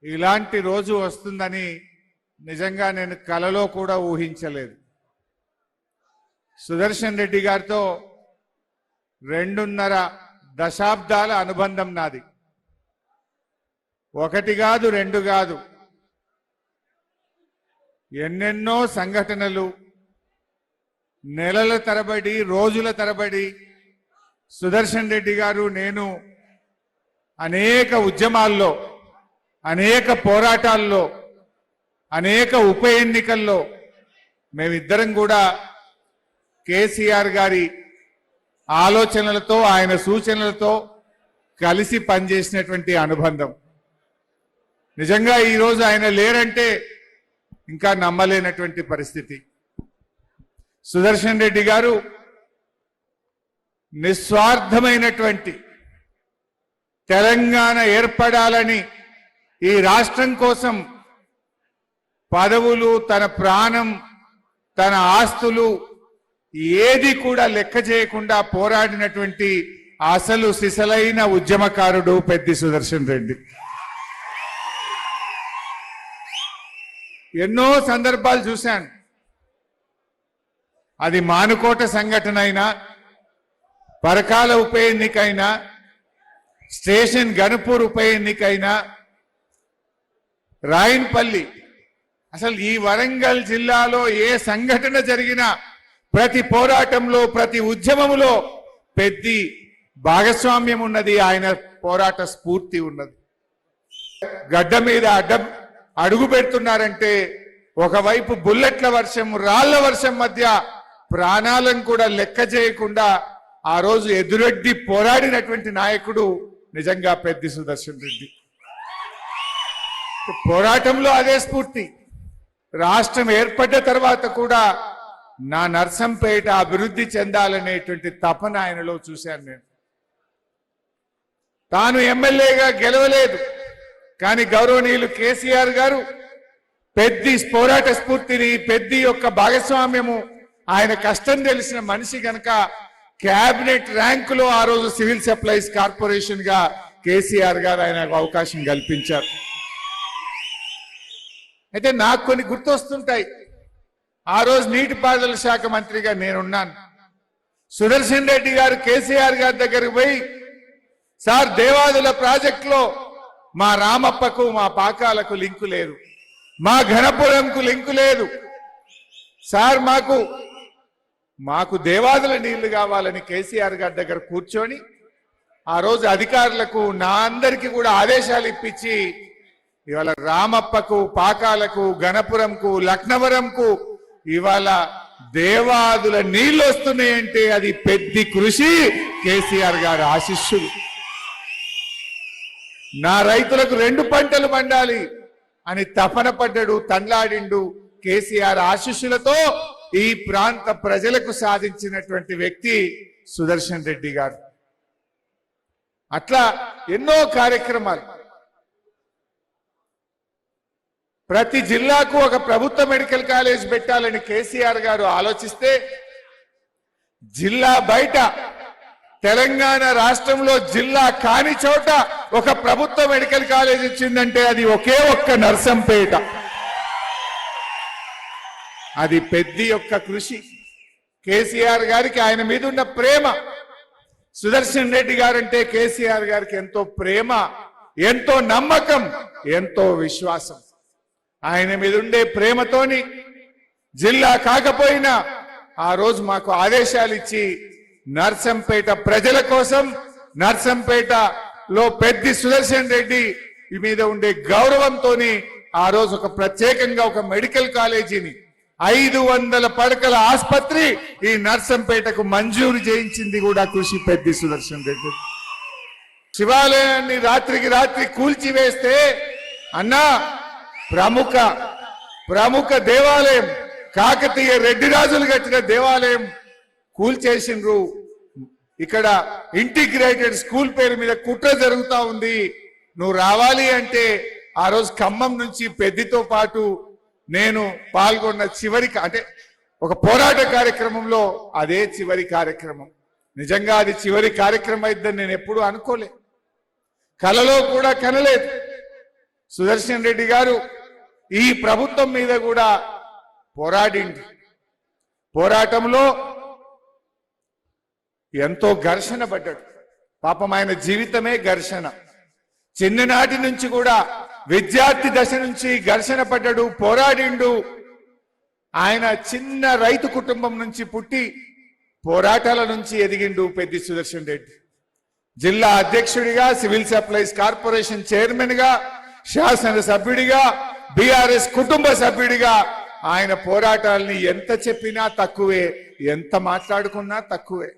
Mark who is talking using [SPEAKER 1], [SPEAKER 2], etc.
[SPEAKER 1] ఇలాంటి రోజు వస్తుందని నిజంగా నేను కలలో కూడా ఊహించలేదు. సుదర్శన్ రెడ్డి గారితో 2.5 దశాబ్దాల అనుబంధం నాది. 1 కాదు 2 కాదు, ఎన్నెన్నో సంఘటనలు, నెలల తరబడి రోజుల తరబడి సుదర్శన్ రెడ్డి గారు నేను అనేక ఉద్యమాల్లో, అనేక పోరాటాల్లో, అనేక ఉప ఎన్నికల్లో మేమిద్దరం కూడా కేసీఆర్ గారి ఆలోచనలతో, ఆయన సూచనలతో కలిసి పనిచేసినటువంటి అనుబంధం. నిజంగా ఈరోజు ఆయన లేరంటే ఇంకా నమ్మలేనటువంటి పరిస్థితి. సుదర్శన్ రెడ్డి గారు నిస్వార్థమైనటువంటి తెలంగాణ ఏర్పడాలని ఈ రాష్ట్రం కోసం పదవులు, తన ప్రాణం, తన ఆస్తులు ఏది కూడా లెక్క చేయకుండా పోరాడినటువంటి అసలు సిసలైన ఉద్యమకారుడు పెద్ది సుదర్శన్ రెడ్డి. ఎన్నో సందర్భాలు చూశాను. అది మానుకోట సంఘటన అయినా, పరకాల ఉప ఎన్నికైనా, స్టేషన్ గణపూర్ ఉప ఎన్నికైనా, రాయన్పల్లి, అసలు ఈ వరంగల్ జిల్లాలో ఏ సంఘటన జరిగినా ప్రతి పోరాటంలో, ప్రతి ఉద్యమంలో పెద్ది భాగస్వామ్యం ఉన్నది, ఆయన పోరాట స్ఫూర్తి ఉన్నది. గడ్డ మీద అడుగు పెడుతున్నారంటే ఒకవైపు బుల్లెట్ల వర్షం, రాళ్ల వర్షం మధ్య ప్రాణాలను కూడా లెక్క చేయకుండా ఆ రోజు ఎదురెడ్డి పోరాడినటువంటి నాయకుడు నిజంగా పెద్ది సుదర్శన్ రెడ్డి. పోరాటంలో అదే స్ఫూర్తి. రాష్ట్రం ఏర్పడ్డ తర్వాత కూడా నా నర్సంపేట అభివృద్ధి చెందాలనేటువంటి తపన ఆయనలో చూశాను నేను. తాను ఎమ్మెల్యేగా గెలవలేదు, కానీ గౌరవనీయులు కేసీఆర్ గారు పెద్ది పోరాట స్ఫూర్తిని, పెద్ది యొక్క భాగస్వామ్యము, ఆయన కష్టం తెలిసిన మనిషి గనక క్యాబినెట్ ర్యాంకులో ఆ రోజు సివిల్ సప్లైస్ కార్పొరేషన్ గా కేసీఆర్ గారు ఆయనకు అవకాశం కల్పించారు. అయితే నాకు కొన్ని గుర్తొస్తుంటాయి. ఆ రోజు నీటిపారుదల శాఖ మంత్రిగా నేనున్నాను. సుదర్శన్ రెడ్డి గారు కేసీఆర్ గారి దగ్గరికి పోయి, సార్ దేవాదుల ప్రాజెక్టులో మా రామప్పకు, మా పాకాలకు లింకు లేదు, మా ఘనపురంకు లింకు లేదు సార్, మాకు దేవాదుల నీళ్లు కావాలని కేసీఆర్ గారి దగ్గర కూర్చొని ఆ రోజు అధికారులకు, నా అందరికీ కూడా ఆదేశాలు ఇప్పించి ఇవాళ రామప్పకు, పాకాలకు, గణపురంకు, లక్నవరంకు ఇవాళ దేవాదుల నీళ్లు వస్తున్నాయంటే అది పెద్ది కృషి, కేసీఆర్ గారి ఆశీస్సులు. నా రైతులకు 2 పంటలు పండాలి అని తపన పడ్డాడు, తండ్లాడిండు. కేసీఆర్ ఆశీస్సులతో ఈ ప్రాంత ప్రజలకు సాధించినటువంటి వ్యక్తి సుదర్శన్ రెడ్డి గారు. అట్లా ఎన్నో కార్యక్రమాలు. ప్రతి జిల్లాకు ఒక ప్రభుత్వ మెడికల్ కాలేజ్ పెట్టాలని కేసీఆర్ గారు ఆలోచిస్తే, జిల్లా బయట తెలంగాణ రాష్ట్రంలో జిల్లా కాని చోట ఒక ప్రభుత్వ మెడికల్ కాలేజ్ ఇచ్చిందంటే అది ఒకే ఒక్క నర్సంపేట. అది పెద్ది యొక్క కృషి. కేసీఆర్ గారికి ఆయన మీద ఉన్న ప్రేమ. సుదర్శన్ రెడ్డి గారంటే కేసీఆర్ గారికి ఎంతో ప్రేమ, ఎంతో నమ్మకం, ఎంతో విశ్వాసం. ఆయన మీద ఉండే ప్రేమతోని జిల్లా కాకపోయినా ఆ రోజు మాకు ఆదేశాలు ఇచ్చి నర్సంపేట ప్రజల కోసం, నర్సంపేటలో పెద్ది సుదర్శన్ రెడ్డి మీద ఉండే గౌరవంతో ఆ రోజు ఒక ప్రత్యేకంగా ఒక మెడికల్ కాలేజీని, 500 పడకల ఆసుపత్రి ఈ నర్సంపేటకు మంజూరు చేయించింది కూడా కృషి పెద్ది సుదర్శన్ రెడ్డి. శివాలయాన్ని రాత్రికి రాత్రి కూల్చివేస్తే, అన్నా ప్రముఖ దేవాలయం, కాకతీయ రెడ్డి రాజులు కట్టిన దేవాలయం కూల్చేసిండ్రు, ఇక్కడ ఇంటిగ్రేటెడ్ స్కూల్ పేరు మీద కుట్ర జరుగుతా ఉంది, నువ్వు రావాలి అంటే ఆ రోజు ఖమ్మం నుంచి పెద్దితో పాటు నేను పాల్గొన్న అంటే ఒక పోరాట కార్యక్రమంలో అదే చివరి కార్యక్రమం. నిజంగా అది చివరి కార్యక్రమం అయిద్దని నేను ఎప్పుడూ అనుకోలే, కలలో కూడా కనలేదు. సుదర్శన్ రెడ్డి గారు ఈ ప్రభుత్వం మీద కూడా పోరాడింది. పోరాటంలో ఎంతో ఘర్షణ పడ్డాడు. పాపం ఆయన జీవితమే ఘర్షణ. చిన్ననాటి నుంచి కూడా విద్యార్థి దశ నుంచి ఘర్షణ పడ్డాడు, పోరాడిండు. ఆయన చిన్న రైతు కుటుంబం నుంచి పుట్టి పోరాటాల నుంచి ఎదిగిండు పెద్ది సుదర్శన్ రెడ్డి. జిల్లా అధ్యక్షుడిగా, సివిల్ సప్లైస్ కార్పొరేషన్ చైర్మన్ గా, శాసన సభ్యుడిగా, బీఆర్ఎస్ కుటుంబ సభ్యుడిగా ఆయన పోరాటాలని ఎంత చెప్పినా తక్కువే, ఎంత మాట్లాడుకున్నా తక్కువే.